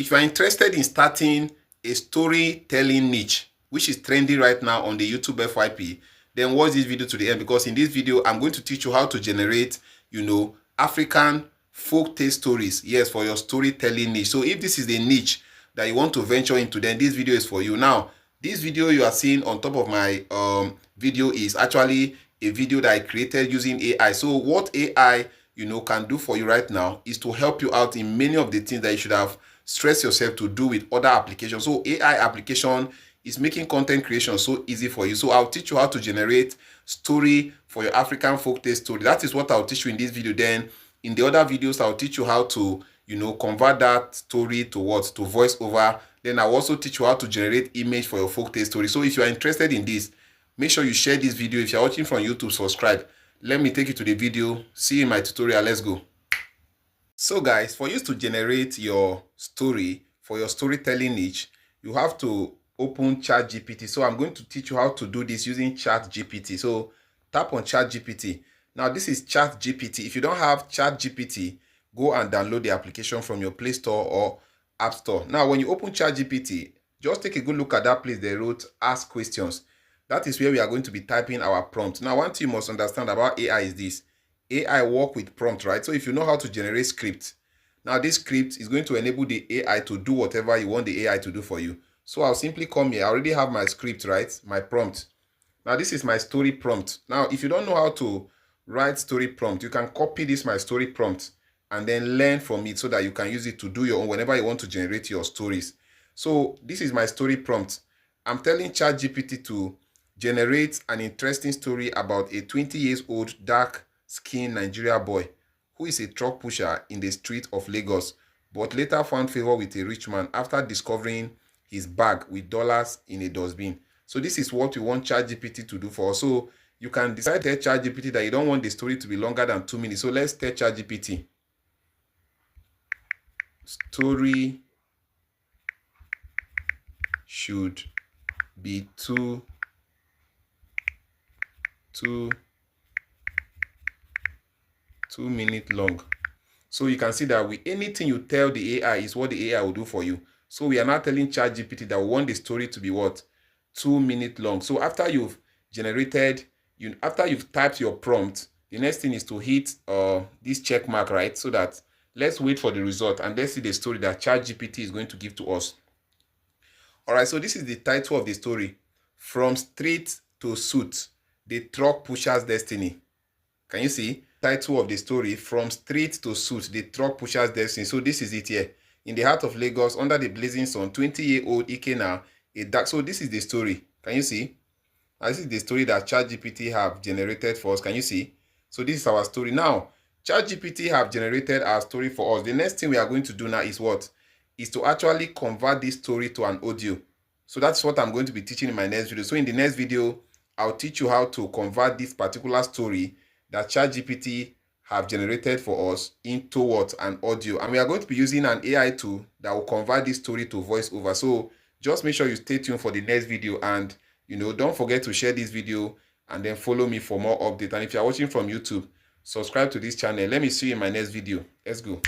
if you are interested in starting a storytelling niche, which is trendy right now on the YouTube FYP, then watch this video to the end, because in this video, I'm going to teach you how to generate, African folktale stories. Yes, for your storytelling niche. So if this is the niche that you want to venture into, then this video is for you. Now, this video you are seeing on top of my video is actually a video that I created using AI. So what AI, can do for you right now is to help you out in many of the things that you should have stressed yourself to do with other applications. So AI application is making content creation so easy for you. So I'll teach you how to generate story for your African folktale story. That is what I'll teach you in this video. Then in the other videos, I'll teach you how to, convert that story to what? To voiceover. Then I'll also teach you how to generate image for your folktale story. So if you are interested in this, make sure you share this video. If you're watching from YouTube, subscribe. Let me take you to the video. See you in my tutorial. Let's go. So guys, for you to generate your story for your storytelling niche, you have to open ChatGPT. So I'm going to teach you how to do this using ChatGPT. So tap on ChatGPT. Now this is ChatGPT. If you don't have ChatGPT, go and download the application from your Play Store or App Store. Now when you open ChatGPT, just take a good look at that place they wrote ask questions. That is where we are going to be typing our prompt. Now one thing you must understand about AI is this. AI work with prompt, right? So if you know how to generate script, now this script is going to enable the AI to do whatever you want the AI to do for you. So I'll simply come here. I already have my script, right? My prompt. Now this is my story prompt. Now if you don't know how to write story prompt, you can copy this my story prompt and then learn from it so that you can use it to do your own whenever you want to generate your stories. So this is my story prompt. I'm telling ChatGPT to generate an interesting story about a 20-year-old dark-skinned Nigeria boy who is a truck pusher in the street of Lagos, but later found favor with a rich man after discovering his bag with dollars in a dustbin. So this is what we want ChatGPT to do for us. So you can decide to tell ChatGPT that you don't want the story to be longer than 2 minutes. So let's tell ChatGPT. Story should be 2 minutes long. So you can see that with anything you tell the AI is what the AI will do for you. So we are now telling ChatGPT that we want the story to be what? 2 minutes long. So after you've generated, after you've typed your prompt, the next thing is to hit this check mark, right? So that let's wait for the result and let's see the story that ChatGPT is going to give to us. All right, so this is the title of the story. From Street to Suit, the Truck Pusher's Destiny. Can you see? Title of the story, From Street to Suit, the Truck Pusher's Destiny. So this is it here. In the heart of Lagos, under the blazing sun, 20-year-old Ikena, a dark. So this is the story. Can you see? Now, this is the story that ChatGPT have generated for us. Can you see? So this is our story. Now, ChatGPT have generated our story for us. The next thing we are going to do now is what? Is to actually convert this story to an audio. So that's what I'm going to be teaching in my next video. So in the next video, I'll teach you how to convert this particular story that ChatGPT have generated for us into what? An audio. And we are going to be using an AI tool that will convert this story to voiceover. So just make sure you stay tuned for the next video, and don't forget to share this video and then follow me for more updates. And if you are watching from YouTube, subscribe to this channel. Let me see you in my next video. Let's go.